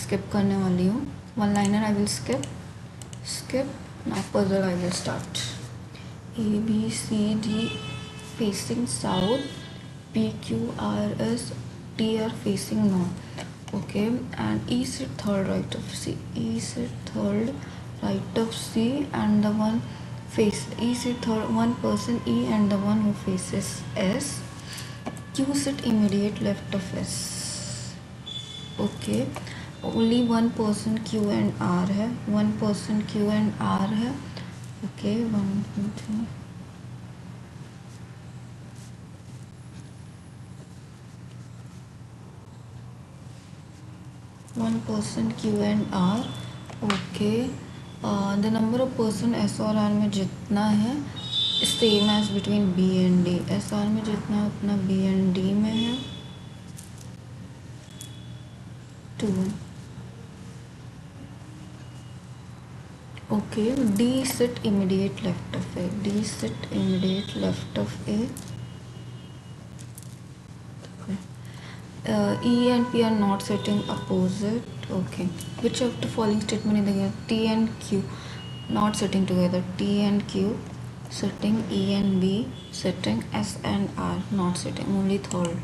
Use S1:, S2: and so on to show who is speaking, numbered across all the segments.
S1: Skip करने वाली हूँ. One liner I will skip. Now puzzle I will start. A B C D facing south, P Q R S T are facing north. Okay, and E sit third right of C. E sit third right of C, and the one face E sit third one person E, and the one who faces S. Q sit immediate left of S. Okay, only one person Q and R है. One person Q and R है. Okay, 1 2 3. One person Q and R. Okay, the number of person S और R में जितना है same as between B and D. S R में जितना है उतना B and D में है 2. Okay, D sit immediate left of A. D sit immediate left of A. E and P are not sitting opposite. Okay, which of the following statement is the T and Q not sitting together? T and Q sitting, E and B sitting, S and R not sitting. Only third.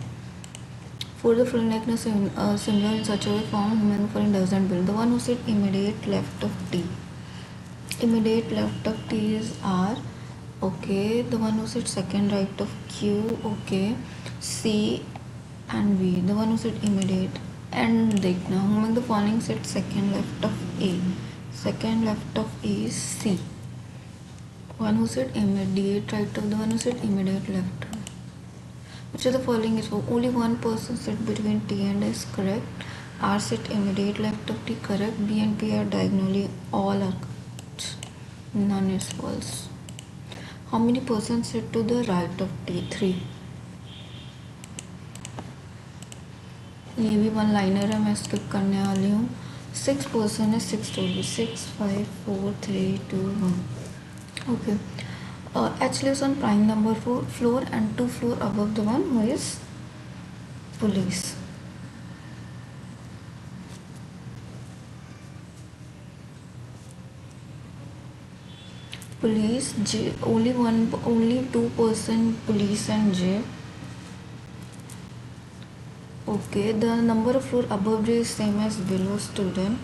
S1: For the following likeness similar in such a way form human following doesn't build. The one who sit immediate left of T. Immediate left of T is R. Okay, the one who sits second right of Q. Okay, C and B. The one who sit immediate. And देखना among the following sit second left of A. Second left of A is C. One who sit immediate right of the one who sit immediate left. Which of the following is only one person sit between T and S? Correct. R sit immediate left of T. Correct. B and P are diagonally. All are correct. None is false. How many persons sit to the right of T? 3. ये भी one liner है, मैं skip करने वाली हूँ. 6 person है, 6 total. 6 5 4 3 2 1. Okay, H lives on prime number 4 floor and 2 floor above the one who is police. Police J, only 2 person police and J. Okay, the number of floor above J is same as below student.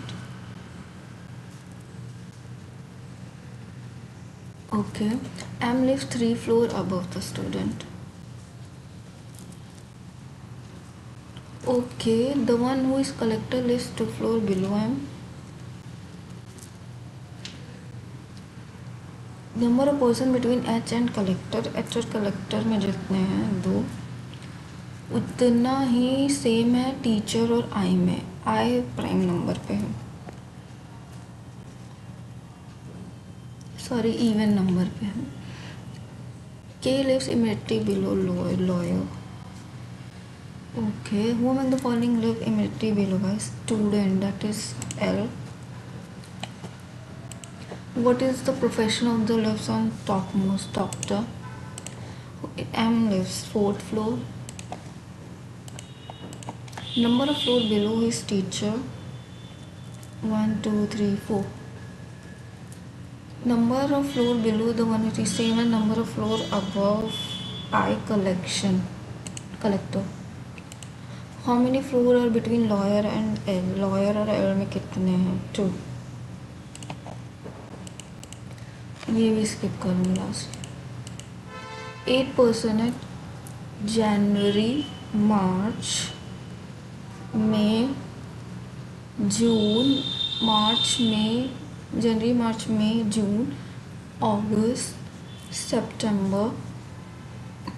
S1: Okay, M lives 3 floor above the student. Okay, the one who is collector lives 2 floor below M. Number of person between H and collector. H और collector में जितने हैं 2, उतना ही same है teacher और I में. I prime number पे है, सॉरी इवन नंबर पे है. K lives immediately below lawyer. Okay, whom in the following live immediately below by student, that is L. What is the profession of the lives on topmost? Doctor. M lives 4th floor. Number of floor below is teacher. 1 2 3 4. Number of floor below the one which is same as number of floor above I collector. How many floor are between lawyer and L? Lawyer और L में कितने हैं? 2. ये भी skip करूँगी last. 8 person है. जनवरी मार्च मई जून जनवरी मार्च मई जून अगस्त सितंबर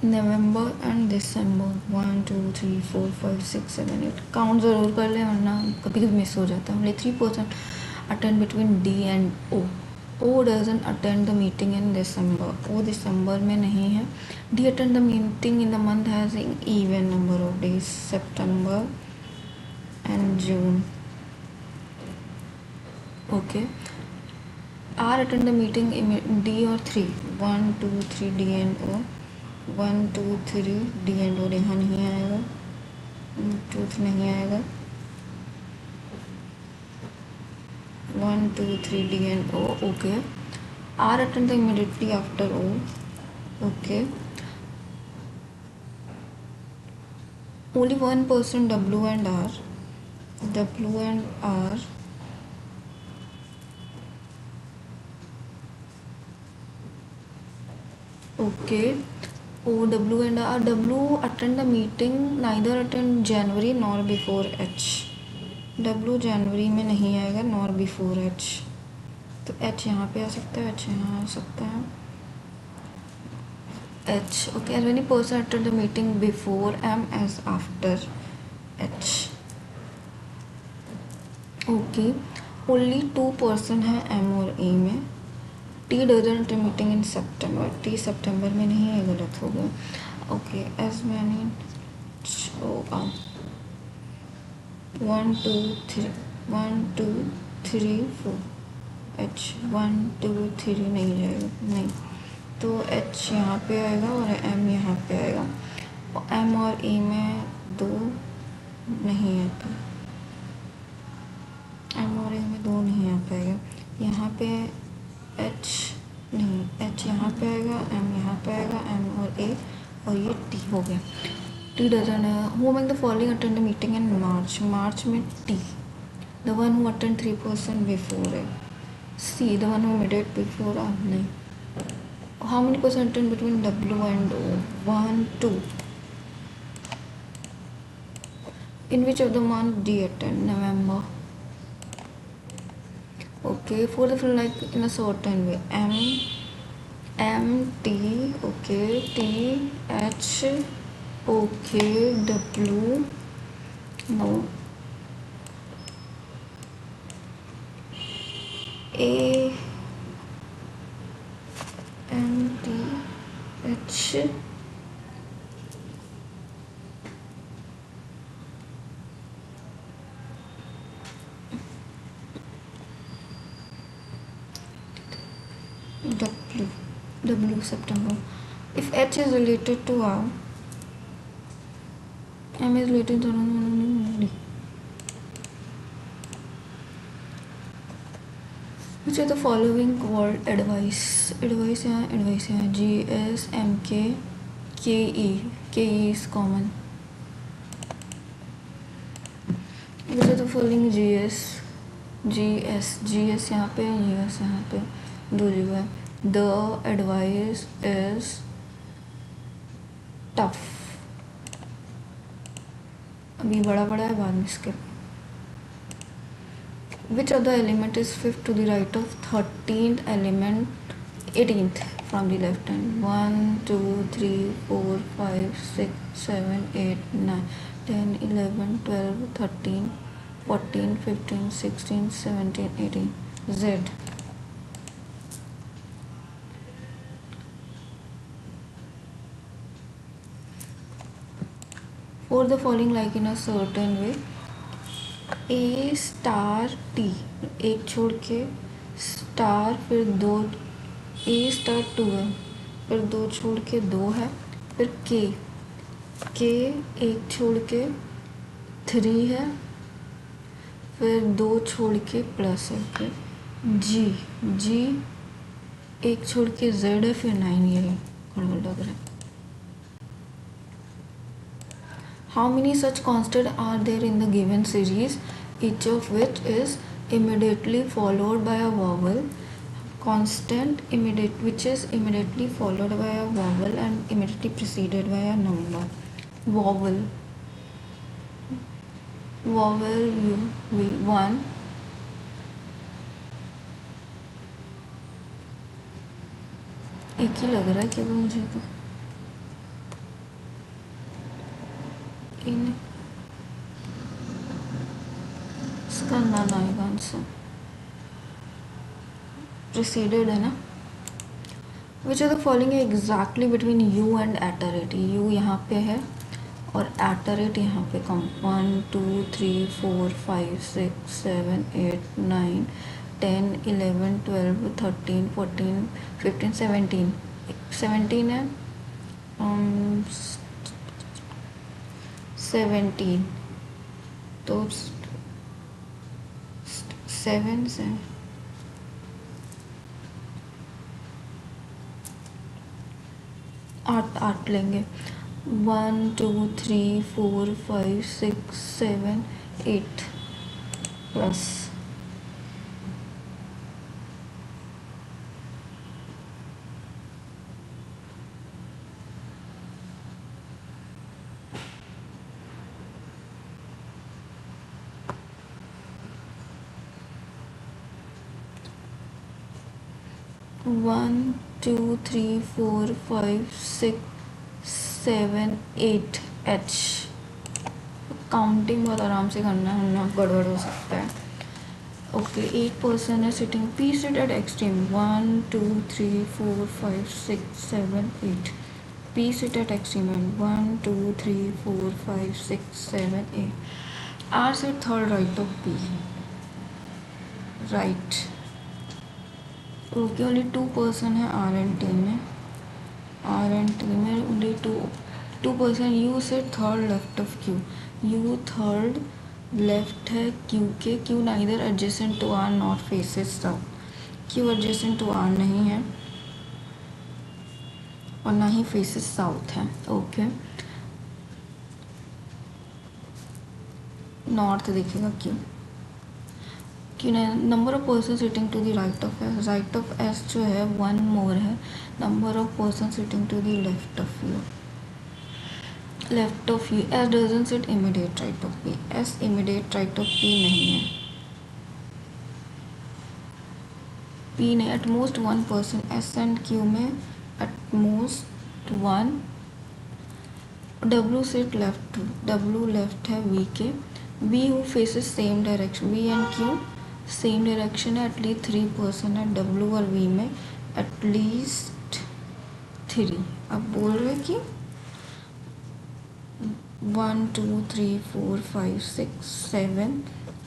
S1: नवंबर and December. 1 2 3 4 5 6 7 8. Count ज़रूर कर लें वरना कभी मिस हो जाता है. Only 3% attend between D and O. O doesn't attend the meeting in December. O दिसंबर में नहीं है. D attend the meeting in the month has an even number of days, September and June. Okay. R attend the meeting in D or 3. 1 2 3 D and O. 1 2 3 D and O यहाँ नहीं आएगा. 2 3 नहीं आएगा. 1 2 3 D and O. Okay. R attend immediately after O. Okay. Only one person W and R. W and R. Okay. O W and R. W attend the meeting neither attend January nor before H. W जनवरी में नहीं आएगा nor before H. तो H यहाँ पे आ सकता है, H यहाँ आ सकता है. H. Okay. As many person attend the meeting before M as after H. Okay. Only 2 person है M और A में. T doesn't meeting in September. T सितंबर में नहीं है, गलत हो गया. ओके. एज मैनी 1 2 3 1 2 3 4 H 1 2 3 नहीं जाएगा, नहीं. तो H यहाँ पे आएगा और M यहाँ पे आएगा. M और A में 2 नहीं आता. M और A में 2 नहीं आ पाएगा. यहाँ पे H नहीं, H यहाँ पे आएगा, M यहाँ पे आएगा, M और A और ये T हो गया. T doesn't who among the following attend the meeting in March. मार्च में T, the one who attend 3% before A. C, the one who immediate before R. नहीं. How many percent attend between W and O? 1 2. In which of the month D attend? November. Okay. For the film like in a certain way. M T. Okay. T H. Okay. W. No. A M T H. W September. If H is related to R, M is related to D. Which of the following called advice? Advice यहाँ G S M K K E is common. Which of the following G S यहाँ पे, G S यहाँ पे, दो जगह है. The advice is tough. अभी बड़ा है, बाद में इसके. Which of the element is fifth to the right of 13th element, 18th from the left hand? 1 2 3 4 5 6 7 8 9 10 11 12 13 14 15 16 17 18. Z. For the following like in a certain way. A star T, एक छोड़ के star, फिर 2. A स्टार 2 है, फिर 2 छोड़ के 2 है, फिर K एक छोड़ के 3 है, फिर 2 छोड़ के प्लस है, फिर G एक छोड़ के Z है, फिर 9. ये गड़बड़ लग रहा है. How many such constants are there in the given series, each of which is immediately followed by a vowel? Constant which is immediately followed by a vowel and immediately preceded by a number. Vowel V1. एक ही लग रहा है कि वो मुझे तो इसका नाम आएगा आंसर. प्रिसीडेड है ना. Which of the following exactly between U and at U यहाँ पे है और एट यहाँ पे कम. 1 2 3 4 5 6 7 8 9 10 11 12 13 14 15 17 है. 17 तो 7 से आठ लेंगे, 1 2 3 4 5 6 7 8 प्लस 1 2 3 4 5 6 7 8 एच। काउंटिंग बहुत आराम से करना है, वरना गड़बड़ हो सकता है। ओके, 8 पर्सन है sitting, P sit at extreme 1 2 3 4 5 6 7 8। P sit at extreme 1 2 3 4 5 6 7 8। R sit third right of P, right. Okay, only 2 person है आर एंड टी में, आर एंड टी में only two person. U sit third left of Q, U third left है Q के, Q neither adjacent to R not faces south. Q adjacent to R नहीं है और ना ही faces south है। ओके, नॉर्थ देखेगा क्यू। क्यू ने number of person sitting to the right of S, right of S जो है 1 मोर है। Number of person sitting to the left of U, left of U. S doesn't sit immediate right of P, S immediate right of P नहीं है। P ने at most 1 person, S and Q में at most 1। W sit left, W left है V के। V who faces same direction, V and Q same direction है, at least 3 person है W और V में, एटलीस्ट 3। अब बोल रहे कि 1 2 3 4 5 6 7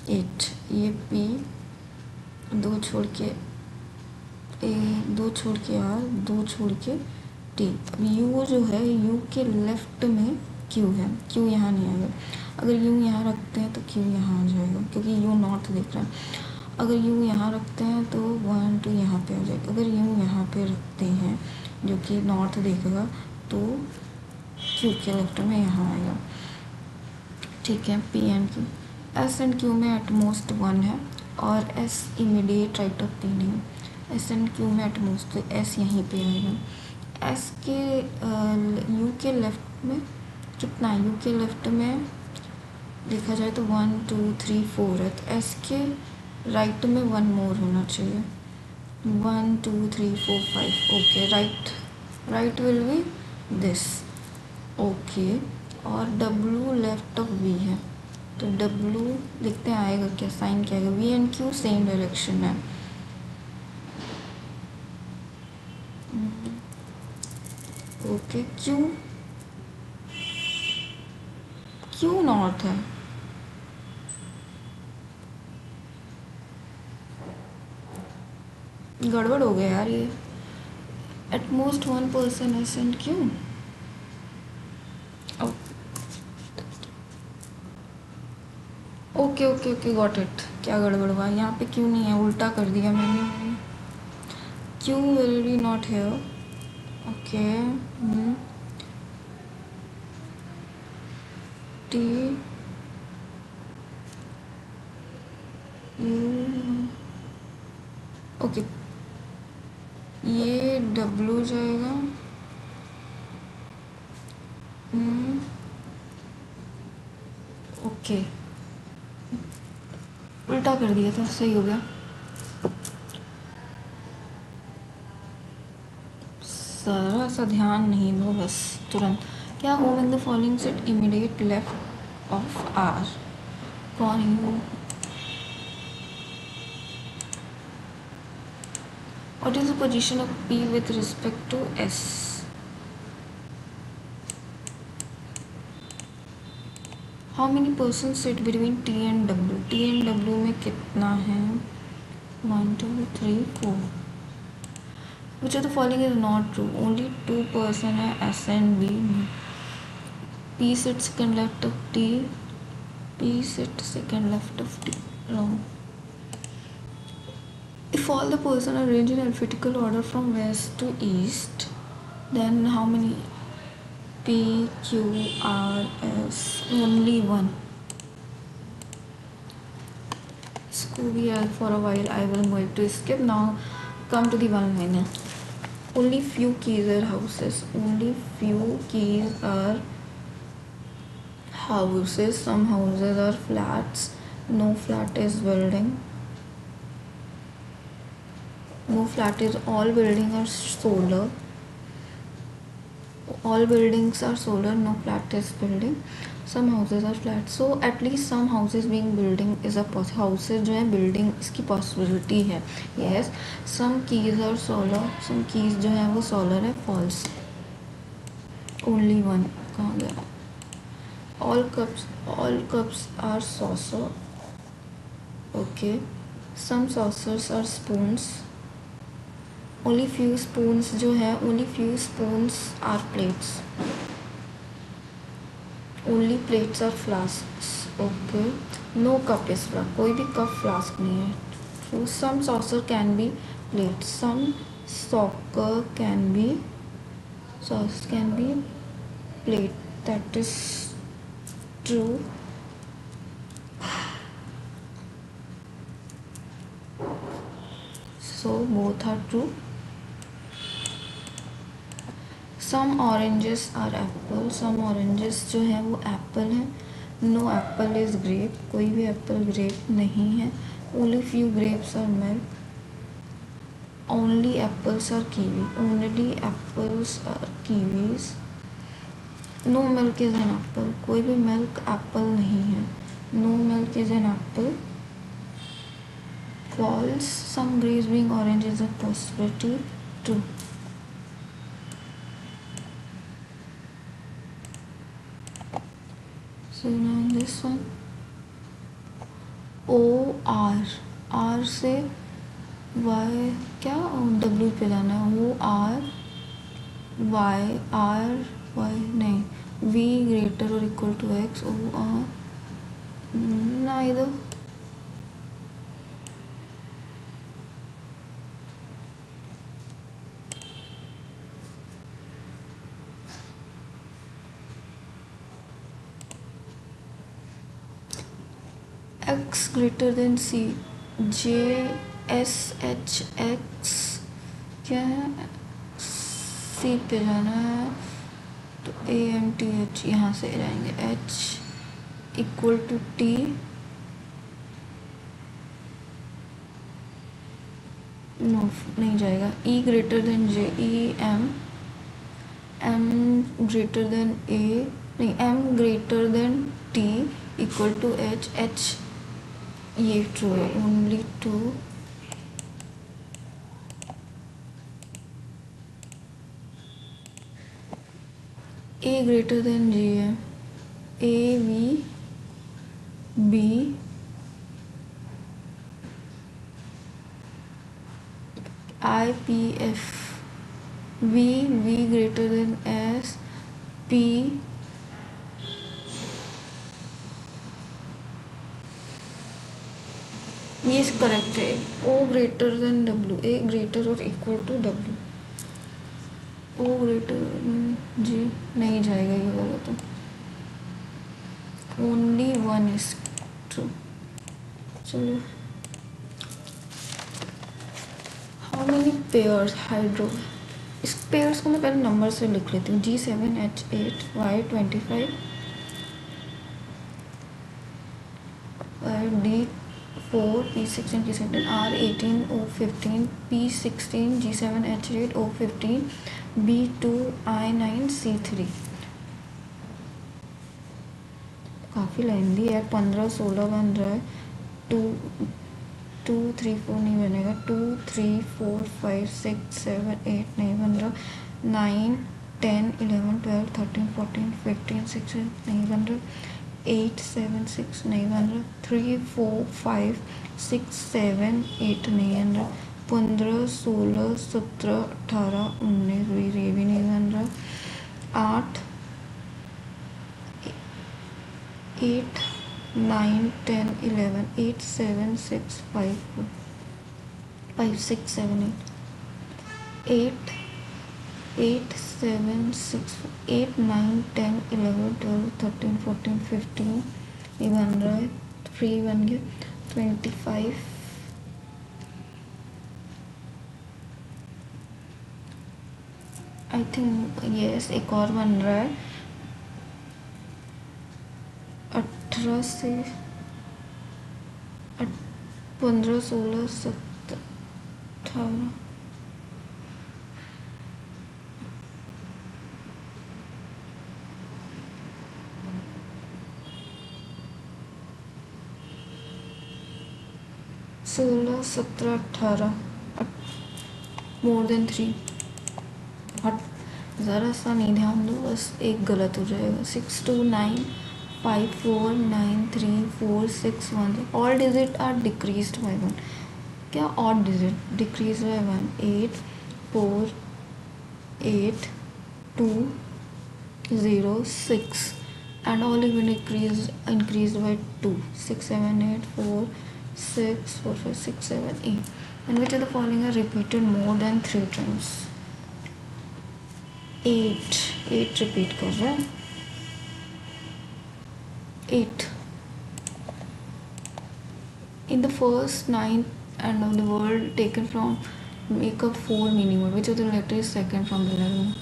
S1: 8, ये पी, दो छोड़ के ए, दो छोड़ के आर, दो छोड़ के टी। अब यू जो है, यू के लेफ्ट में क्यू है, क्यू यहाँ नहीं आएगा। अगर यू यहाँ रखते हैं तो क्यू यहाँ आ जाएगा, क्योंकि यू नॉर्थ दिख रहा है। अगर यू यहाँ रखते हैं तो 1 2 यहाँ पे आ जाएगा। अगर यू यहाँ पे रखते हैं जो कि नॉर्थ देखेगा, तो क्यू के लेफ्ट में यहाँ आएगा। ठीक है, P and Q. S and Q में एटमोस्ट 1 है और S immediate right of P नहीं। एस एंड क्यू में एटमोस्ट, तो एस यहीं पे आएगा। एस के यू के लेफ्ट में कितना है, यू के लेफ्ट में देखा जाए तो 1 2 3 4 है, तो एस के राइट में 1 मोर होना चाहिए, 1 2 3 4 5। Okay, right will be this. Okay, और डब्ल्यू लेफ्ट ऑफ वी है, तो डब्ल्यू देखते हैं आएगा क्या, साइन क्या आएगा। V and Q same direction है। ओके, क्यू, क्यू नॉर्थ है, गड़बड़ हो गया यार ये। At most 1 person S and Q. Okay okay okay, got it. क्या गड़बड़ हुआ यहाँ पे, क्यों नहीं है, उल्टा कर दिया मैंने। Q will be not here. Okay, T U, okay, ये डब्ल्यू जाएगा, ओके, उल्टा कर दिया था, सही हो गया। जरा सा ध्यान नहीं दो बस तुरंत। क्या हो in the following set immediate left of R, कौन U. What is the position of P with respect to S. How many person sit between T and W, T and W में कितना है, 1 2 3 4। Which of the following is not true, only 2 person है S and B में। P sit second left of T, P sit second left of T, wrong. If all the person are arranged in alphabetical order from west to east, then how many P, Q, R, S, only one. Scooby for a while. I will going to skip now. Come to the one liner. Only few keys are houses. Only few keys are houses. Some houses are flats. No flat is building. No flat is all buildings are solar. All buildings are solar. No flat is building. Some houses are flat. So at least some houses being building is a houses जो है building इसकी possibility है. Yes. Some keys are solar. Some keys जो है वो solar है. False. Only one. कहाँ गया? All cups are saucer. Okay. Some saucers are spoons. Only few spoons जो है only few spoons are plates. Only plates are flasks. Okay. No cup is flask. कोई भी cup flask नहीं है. True. Some saucer can be plates. Some saucer can be plate. That is true. So both are true. Some oranges are apple. Some oranges जो है वो apple है. No apple is grape. कोई भी apple grape नहीं है. Only few grapes are milk. Only apples are kiwi. Only apples are kiwis. No milk is an apple. कोई भी milk apple नहीं है. No milk is an apple. False. Some grapes being orange is a possibility. True. So now this one. O R से Y क्या W पे जाना है. O R Y नहीं. V greater or equal to X. O R neither. X greater than C. J S H X क्या है. C पे जाना है तो A M T H यहाँ से जाएंगे. H equal to T. No नहीं जाएगा. E greater than J. E M greater than A नहीं. M greater than T equal to H. ये ट्रू है. Only two. A greater than G है. A V B I P F. V greater than S. P ये correct है. O greater than W. A greater और equal to W. O greater जी नहीं जाएगा ये वाला तो. Only one is true. चलो. How many pairs hydro. इस पेयर्स को मैं पहले नंबर से लिख लेती हूँ. G7H8 Y25 D4 P16 G17 R18 O15 P16 G7H8 O15 B2 I9 C3. काफ़ी लेंदी है. 15 16 बन रहा है. 2 3 4 नहीं बनेगा. 2 3 4 5 6 7 8 नहीं बन रहा. 9 10 11 12 13 14 15 16 नहीं बन रहा. 8 7 6 नहीं बन रहा. 3 4 5 6 7 8 नहीं बन रहा. 15 16 17 18 19 20 ये भी नहीं बन रहा. 8 9 10 11 8 7 6 5 6 7 8 8 7 6 8 9 10 11 12 13 14 15 ये बन रहा है 3 बन गया 25 आई थिंक यस एक और बन रहा है 18 से 15 16 17 18 16 17 18 मोर देन 3 हट ज़रा सा नहीं ध्यान दो बस एक गलत हो जाएगा 6 2 9 5 4 9 3 4 6 1 all digit are decreased by 1 क्या odd digit decrease by 1 8 4 8 2 0 6 and all even increased by 2 6 7 8 4 6 4 5 6 7 8 and which of the following are repeated more than 3 times 8 repeat कर रहा है 8 in the first ninth and of the world taken from make up 4 meaning word which of the letter is second from the letter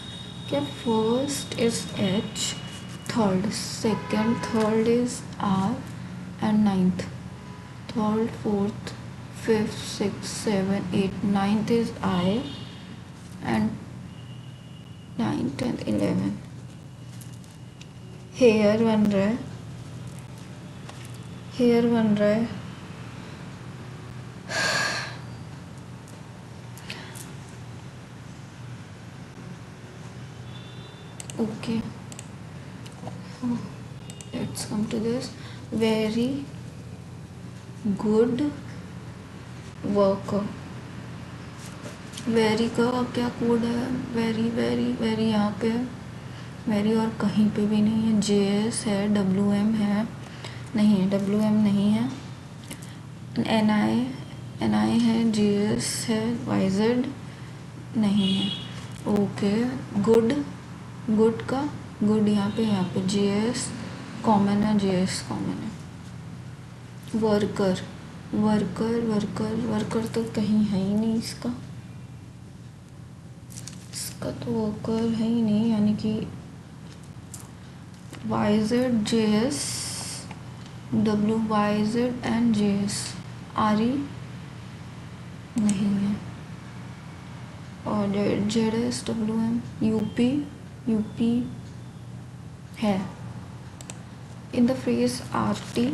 S1: क्या first is H third second third is R and ninth third fourth fifth sixth seven eight ninth is I and 9 10 11 here बन रहा है here बन रहा है okay let's come to this very good worker very का क्या code है very very very यहाँ पे है वेरी और कहीं पे भी नहीं है JS है WM है नहीं है WM नहीं है NI है JS है YZ नहीं है ओके गुड का गुड यहाँ पे JS कॉमन है JS कॉमन है वर्कर तो कहीं है ही नहीं इसका तो वर्कर है ही नहीं यानी कि YZ JS WYZ and JS RE नहीं है और ZS WM UP है in the phrase RT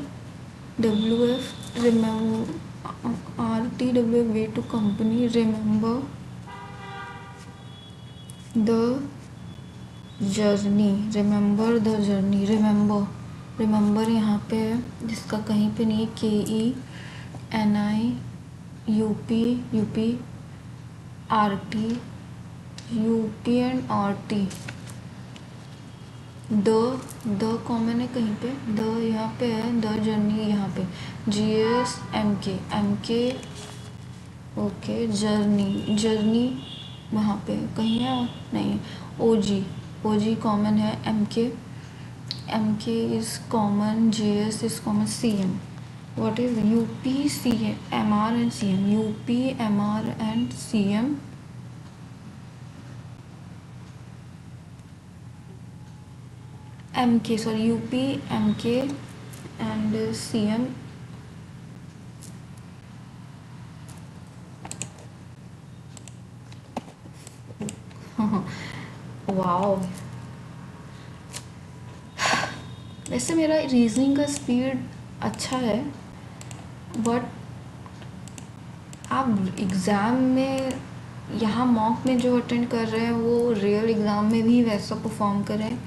S1: WF remember RT WF way to company remember the journey remember यहाँ पे है जिसका कहीं पे नहीं KENI UP RT UP and RT the common है कहीं पे द यहाँ पे है द जर्नी यहाँ पे GS MK ओके जर्नी वहाँ पे कहीं है नहीं OG कॉमन है MK is common JS is common CM what is UP CM MR and CM UP MR and CM MK sorry UP MK and CM wow वैसे मेरा reasoning का speed अच्छा है बट आप एग्ज़ाम में यहाँ mock में जो अटेंड कर रहे हैं वो रियल एग्ज़ाम में भी वैसा परफॉर्म करें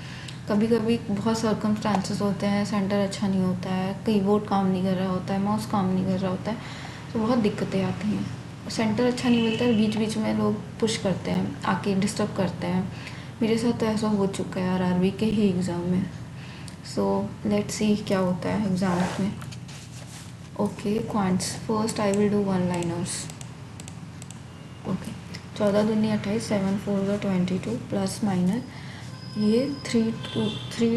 S1: कभी कभी बहुत सर्कमस्टांसेस होते हैं सेंटर अच्छा नहीं होता है कीबोर्ड काम नहीं कर रहा होता है माउस काम नहीं कर रहा होता है तो बहुत दिक्कतें आती हैं सेंटर अच्छा नहीं मिलता है बीच बीच में लोग पुश करते हैं आके डिस्टर्ब करते हैं मेरे साथ तो ऐसा हो चुका है यार RRB के ही एग्ज़ाम में सो लेट्स सी क्या होता है एग्ज़ाम में okay quants first I will do one liners okay 14 दूनी 28, 7 4 ज़ा 22 प्लस माइनस ये 3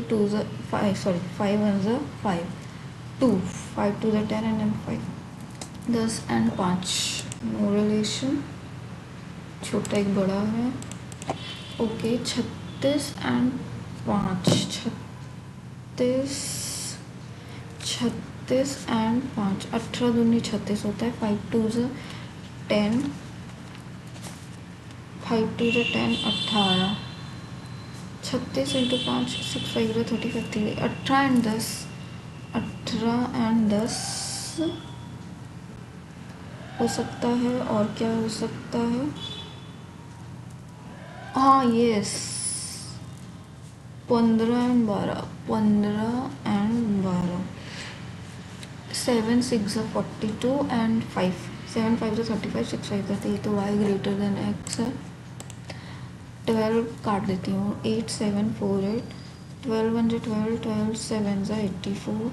S1: 2 ज़ा 5 सॉरी 5 1 ज़ा 5 2 5 2 ज़ा 10 and then 5 10 and 5 no relation छोटा एक बड़ा है ओके 36 एंड 5 36 एंड 5 18 दूनी 36 होता है 5 2 ज़ा 10 5 2 ज़ा 10 18 36 इंटू 5 6 5 ज़ा 35 18 एंड 10 हो सकता है और क्या हो सकता है हाँ यस 15 एंड 12 7 6 ज़ा 42 एंड 5 7 5 ज़ा 35 6 5 ज़ा 30 तो y ग्रेटर देन x है 12 काट देती हूँ 8 7 4 8 12 1 ज़ा 12 12 7 ज़ा 84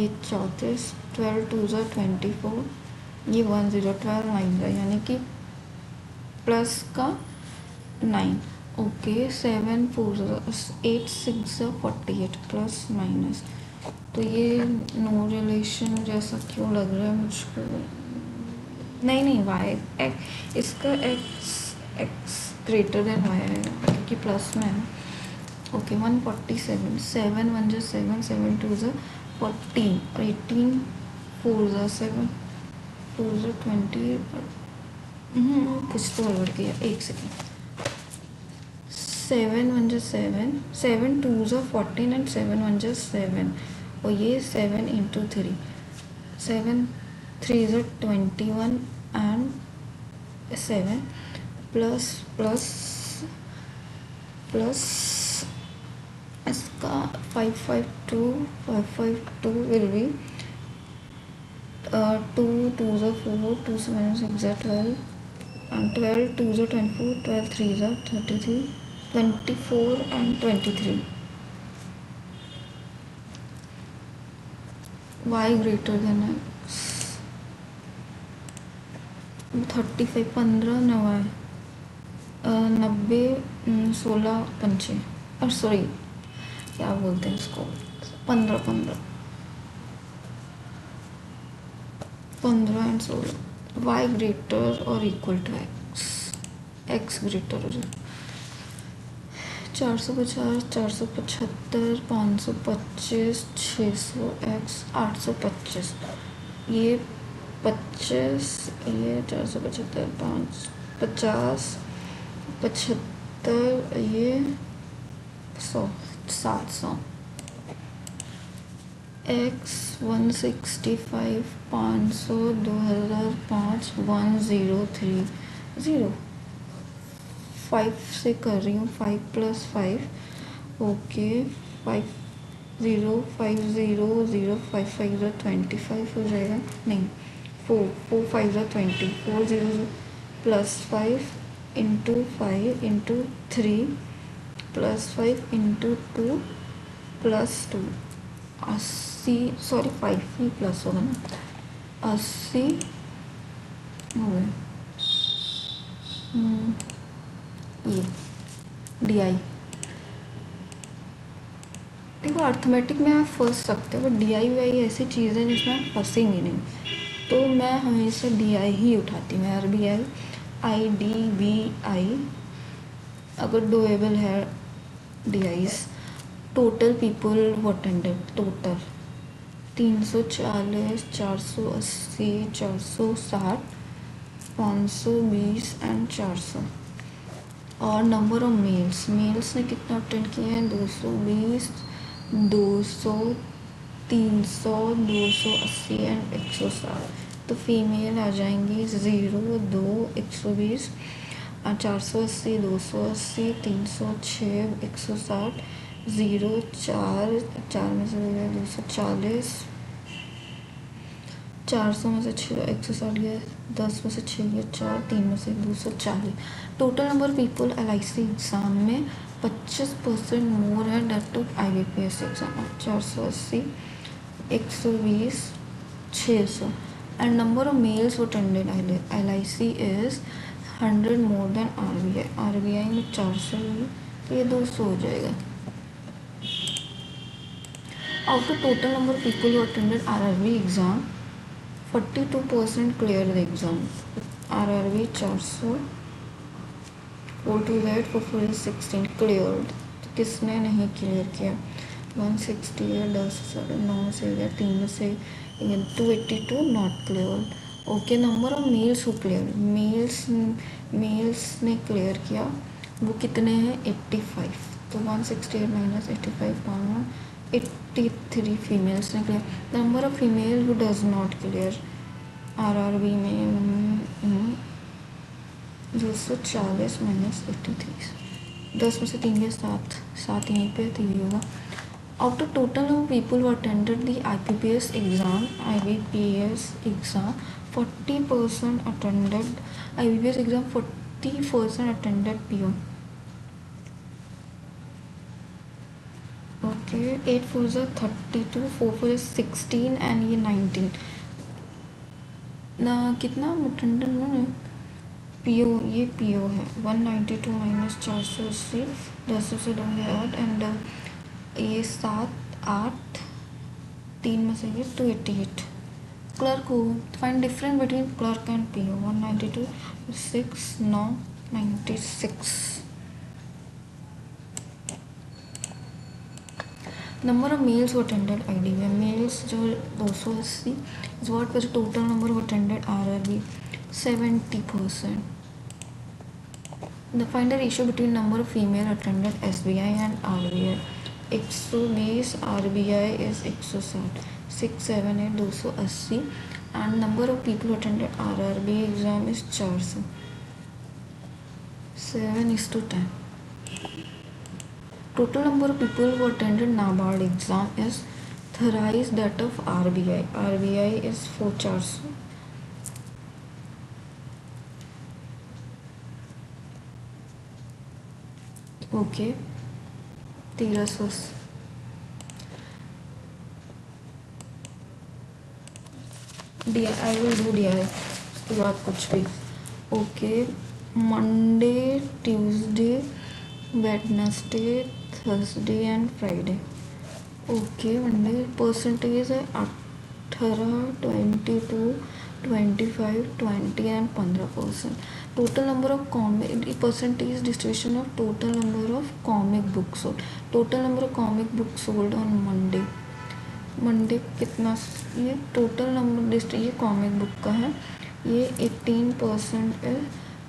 S1: ये 34 12 2 ज़ा 24 ये 1 0 12 9 ज़ा यानी कि प्लस का 9 ओके 7 4 8 6 ज़ा 48 प्लस माइनस तो ये नो रिलेशन जैसा क्यों लग रहा है मुझको नहीं वाई इसका एक्स ग्रेटर देन वाई है क्योंकि प्लस में है ओके 147 7 1 ज़ा 7 7 2 ज़ा 14 और 18 4 ज़ा 7 4 ज़ा 20 कुछ तो गड़बड़ किया एक सेकेंड 7 1 ज़ा 7 7 2 ज़ा 14 एंड 7 1 ज़ा 7 और ये 7 इंटू 3 7 3 ज़ा 21 एंड 7 प्लस प्लस प्लस इसका 552 विल बी 2 2 ज़ा 4 2 7 6 ज़ा 12 and 12 2 ज़ा 24 12 3 ज़ा 33 24 and 23 y greater than x 35 15 नवा है 90 16 पंचे और सॉरी क्या बोलते हैं इसको 15 15 15 एंड 16 y ग्रेटर और इक्वल टू x ग्रेटर हो जाए 450 475 525 600 x 825 ये 25 ये 475 50 75 ये 100 700 x 165 500 2005 103 0 5 से कर रही हूँ 5 प्लस 5 ओके 5 0 5 0 0 5 5 ज़ा 25 हो जाएगा नहीं 4 4 5 ज़ा 20 4 0 plus 5 into 5 into 3 plus 5 into 2 plus 2 80 sorry 5 ही प्लस होगा ना 80 हो गए ये डी आई देखो अर्थमेटिक में आप फंस सकते हो बट डी आई वाई ऐसी चीज़ है जिसमें आप फंसेंगे नहीं तो मैं हमेशा डी आई ही उठाती हूँ R B I I D B I अगर डोएबल है डी आईज total people attended total 340 480 460 520 and 400 और नंबर ऑफ मेल्स ने कितना अटेंड किए हैं 220 200 300 280 एंड 160 तो फीमेल आ जाएंगी 0 2 120 480 280 306 160 0 4 4 में से 240 400 में से 6 160 गया 10 में से 6 गया 4 3 में से 240 total number people LIC exam में 25% मोर है that to IBPS exam 480 120 600 and number of males attended LIC is 100 more than RBI, RBI में 400 है तो ये 200 हो जाएगा. Out of total number of people who attended RRB exam, 42% cleared the exam. RRB 400, 4 to that, 4 is 16 cleared. तो किसने नहीं clear किया? 160 है, 10 साढ़े 9 से गया, 3 में से 282 not clear. Okay, number of males who clear, males ने क्लियर किया वो कितने हैं? 85. तो 168 माइनस 85 पाना 83 फीमेल्स ने clear. Number of female who does not clear RRB में 240 माइनस 83, 10 में से 3 गया 7, 7 यहीं पे तो ये होगा. Out of total number of people who attended the IBPS exam, 40% attended IBPS exam, 40% attended PO. Okay, 8 4 is 32, 4 4 is 16 and ये 19. ना कितना अटेंडेंट ना PO, ये PO है 192 माइनस 480, 10 से 2 8 एंड ये 7 8 3 में से ये 288. क्लर्क हो, find difference between clerk and PO. 192 6 9 96. Number of males who attended IDBM, males जो 280 is what was total number who attended RRB 70%. Find the ratio between number of female attended SBI and RBI. 120 RBI is 160, 6 7 है 280 and number of people who attended RRB exam is 400. 7:10. Total number of people who attended NABARD exam is thrice that of RBI. RBI is 400. Okay, 1300. DI, I will do DI. उसके बाद कुछ भी. Okay, Monday, Tuesday, Wednesday, Thursday and Friday. Okay, Monday percentage है 18, 22, 25, 20 and 15%. Total number of comic, percentage distribution of total number of comic book sold. Total number of comic book sold on Monday. Monday कितना, ये total number, ये comic book का है, ये 18%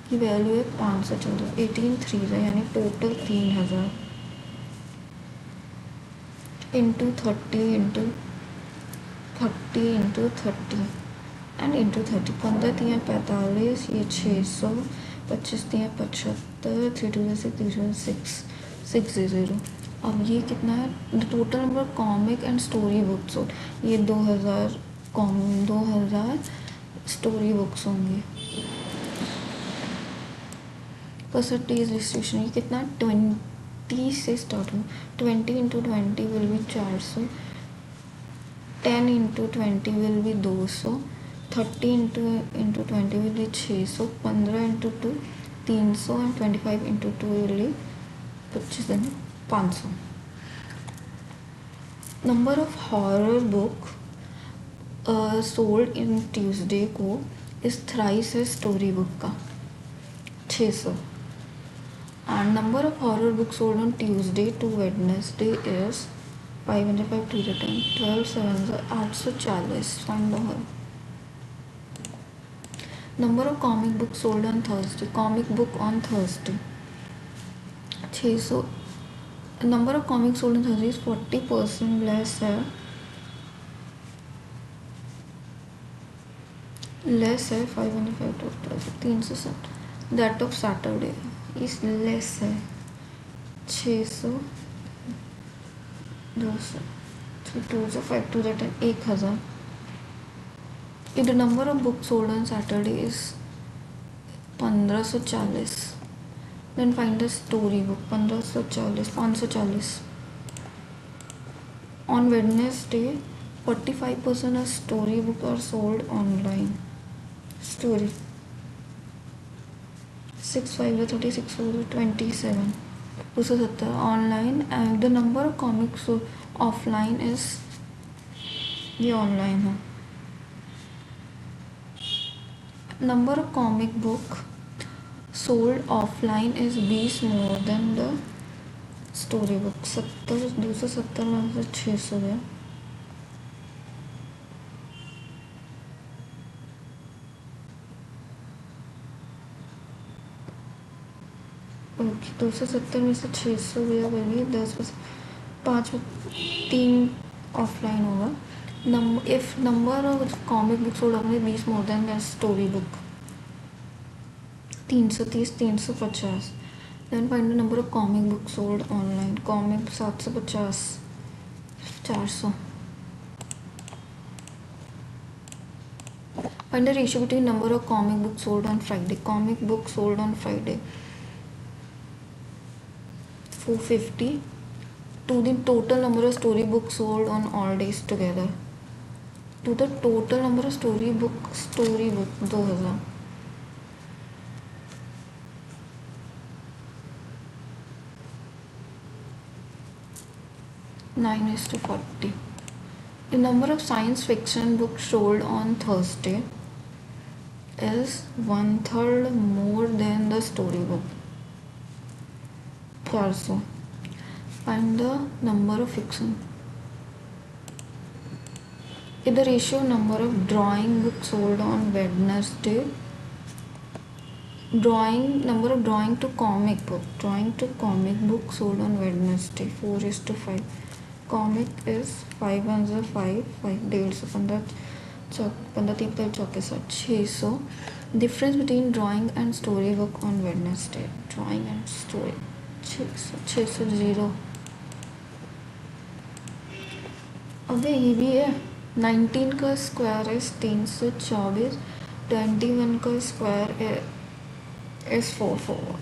S1: की value है 514, 18 3 यानी total 3000 into 30 into 30 and into 30. 15 3 45, ये 600, 25 3 75, 3 2 6 600. अब ये कितना है? Total number comic and story books हो, ये 2000 2000 स्टोरी बुक्स होंगी. परसेंटेज डिस्ट्रीब्यूशन ये कितना? 20 से स्टार्ट हो. 20 into 20 will be 400, 10 into 20 will be 200, 30 into 20 will be 600, 15 into 2 300 and 25 into 2 will be 25 500. Number of horror book sold in Tuesday को इस thrice है स्टोरी बुक का 600. And number of horror book sold on Tuesday to Wednesday is 505 2 10 12 7 840. Find the horror. Number of comic book sold on Thursday, comic book on Thursday 600. Number of comic sold on Thursday is 40% less है, less है 505 total 360. That of Saturday is less है 600, 200, 205 2 10 1000. If the number of books sold on Saturday is 1540, then find the story book. 1540 540. On Wednesday 45% of story book are sold online. Story 6 5 is 30, 6 4 is 27. 270 online, and the number of comics offline is, ये online है. Number of comic book sold offline is 20 more than the story book. 70, 270 में से 600 गया. Okay, 270 में से 600 गया करिए. 5 3 offline होगा. If number of comic book sold offline 20 more than the story book. 330, 350. Then find the number of comic book sold online. Comic 750, 400. Find the ratio between number of comic books sold on Friday. Comic book sold on Friday 450 to the total number of story books sold on all days together. To the total number of story book 2000. 9:40. The number of science fiction books sold on Thursday is 1/3 more than the storybook. 400. Find the number of fiction. If the ratio number of drawing books sold on Wednesday, number of drawing to comic book sold on Wednesday 4:5. Comic is 5 and 5 150. 15 3 चौके 600. Difference between drawing and story book on Wednesday. Drawing and story 600 0. अबे ये भी है. 19 का square है 324. 21 का square is 441.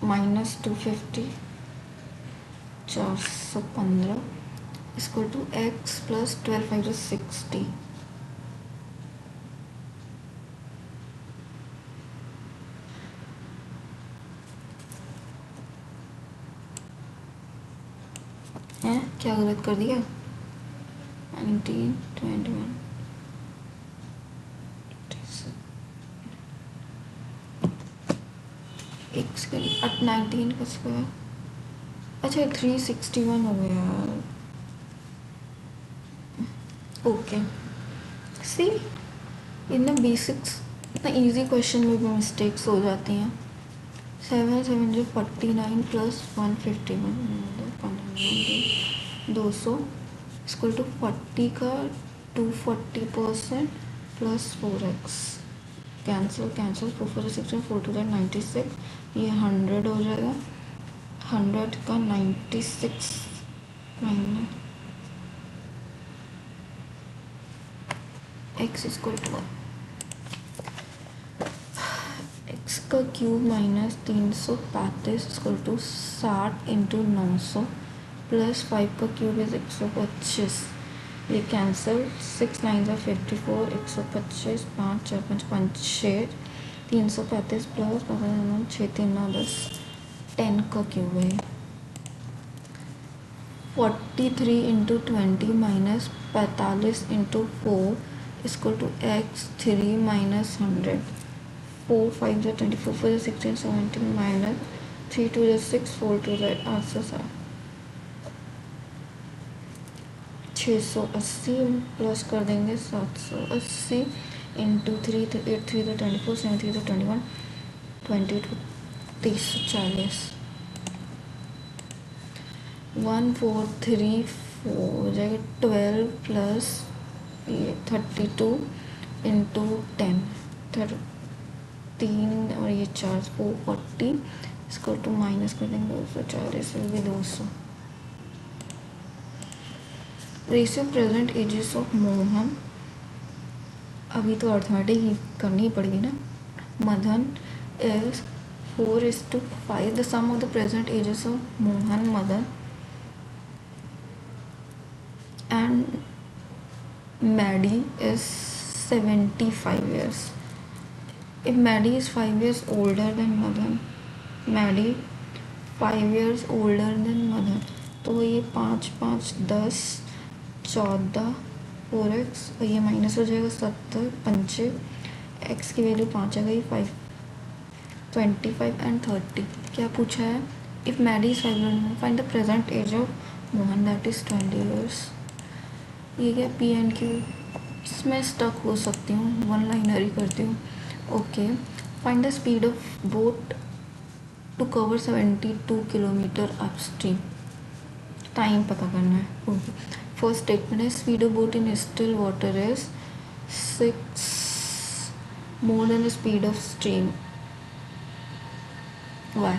S1: -250 415 equal to x plus 12 5 is 60. है क्या गलत कर दिया? 19 21 एक्स के 19 का स्क्वायर. अच्छा 361 हो गया. Okay see in the basics इतना इजी क्वेश्चन में भी मिस्टेक्स हो जाती हैं. 7 7 जो 49 प्लस 151 200 इक्वल टू 40 का 240% प्लस 4x. कैंसिल 4 4 16 4 2 96. ये 100 हो जाएगा. 100 का 96 minus x equal to x का cube minus 335 equal to 60 into 900 plus 5 का क्यूब इज 125. ये कैंसिल 6 9 54 125 5 4 5 5 6 335 प्लस 6 3 9 10 10 का क्यूब है. 43 into 20 minus 45 into 4 equal to x 3 minus 100. 4 5 24 4 16 17 minus 3 2 6 4 2 800 680 plus कर देंगे 780 इंटू 3 8 3 24 7 3 21 22 340. 1434 हो जाएगा 12 प्लस 32 इंटू 10 3 और ये 4 440 इसको टू माइनस कर देंगे 240 भी 200. Ratio present ages of Mohan. अभी तो अर्थमेटिक ही करनी पड़ेगी ना. Madan is 4:5. The sum of the present ages of Mohan, Madan and Maddie is 75 years. If Maddie is 5 years older than mother, Maddie 5 years older than mother, तो ये 5 5 10 14 4x, और ये माइनस हो जाएगा 70 पंचे, x की वैल्यू 5 आ गई 5 25 एंड 30। क्या पूछा है? If Maddie is 5 find the present age of one that is 20 years. ये क्या पी एंड क्यू, इसमें स्टक हो सकती हूँ, वन लाइनर ही करती हूँ। Okay, find the speed of boat to cover 72 kilometre upstream. Time पता करना है। ओके, फर्स्ट स्टेटमेंट है speed of boat in still water is 6 more than the speed of stream. Why?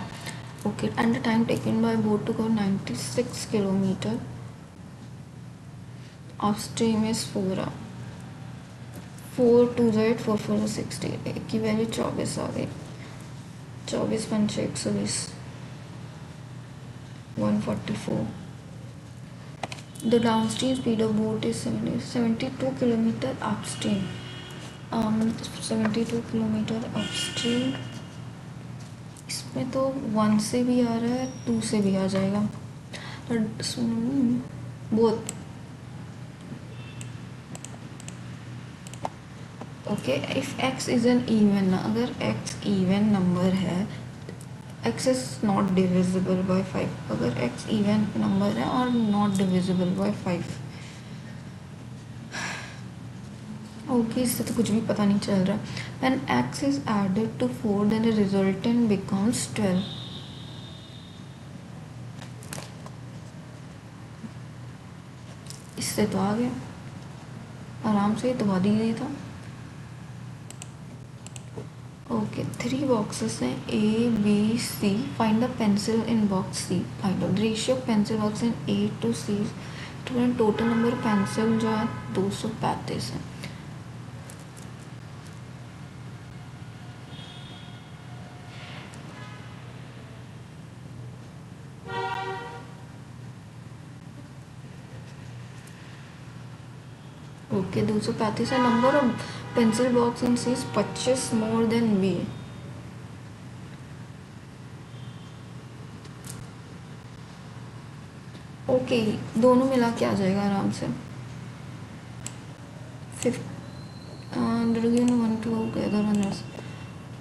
S1: Okay, and the time taken by boat to go 96 kilometer upstream is 4 hours. 4 2 8 4 4 60 की value 24 आ गई। 24 पंचे 120 144। The downstream speed of boat is 72 kilometer upstream. 72 kilometre upstream, इसमें तो 1 से भी आ रहा है 2 से भी आ जाएगा, both. Okay, if x is an even, अगर x इवन नंबर है, x is not divisible by 5, अगर x इवन नंबर है और नॉट डिविजिबल बाय 5। ओके, इससे तो कुछ भी पता नहीं चल रहा। When x is added to 4 then the resultant becomes 12। इससे तो आ गया, आराम से दबा दी गई था। ओके, 3 बॉक्सेस हैं A B C, find the pencil in box C, find the ratio of pencil box in A to C। Total number pencil जो है 235 है। ओके, 235 है। Number of pencil box in C 25 more than B. Okay, दोनों मिला के आ जाएगा आराम से।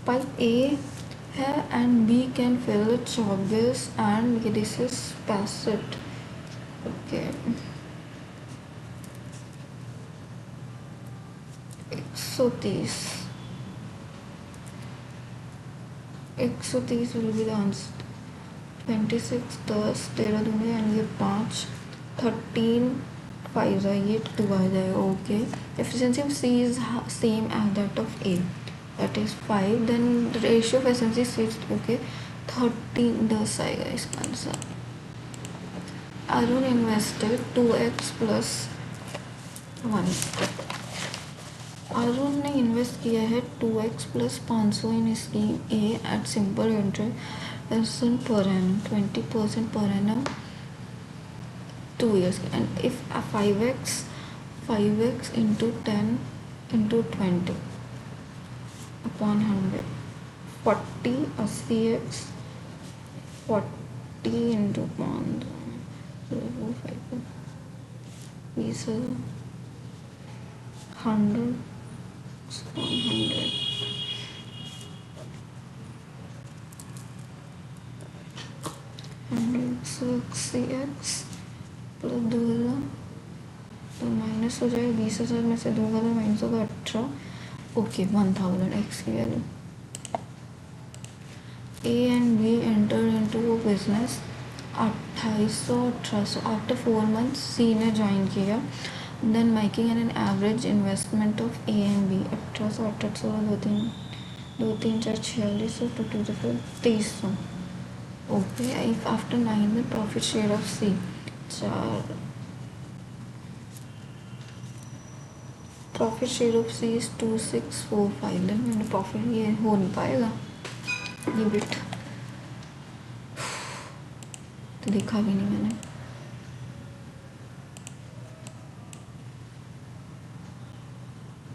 S1: 5 A है and B can fill 24 and this is 65। Okay, 130 will be the answer. 26 10 13 दूंगे एंड ये 5 13 5 ये 2 आ जाएगा। Okay, efficiency of C is same as that of A, that is 5, then ratio of efficiency 6। Okay, 13 10 आएगा इसका answer. Arun invested 2x plus 1। Arun ने invest किया है 2x plus 500 in scheme A at simple interest per annum 20% per annum 2 years, and if 5x into 10 into 20 upon 100 40 80x 40 into 5 20 100 100 160x plus 2000 तो minus हो जाएगा 20,000 में से 2000 माइनस होगा 18। ओके, 1000 एक्स की value. A and B enter into वो business 2800 1800 after 4 months C ने join किया, then making an average investment of A and B 1800 1800 2 3 4 4600 to 2300। Okay, if after 9 में profit share of C 4, profit share of C is 2645, then मैंने profit ये हो नहीं पाएगा, ये बिट तो देखा भी नहीं मैंने।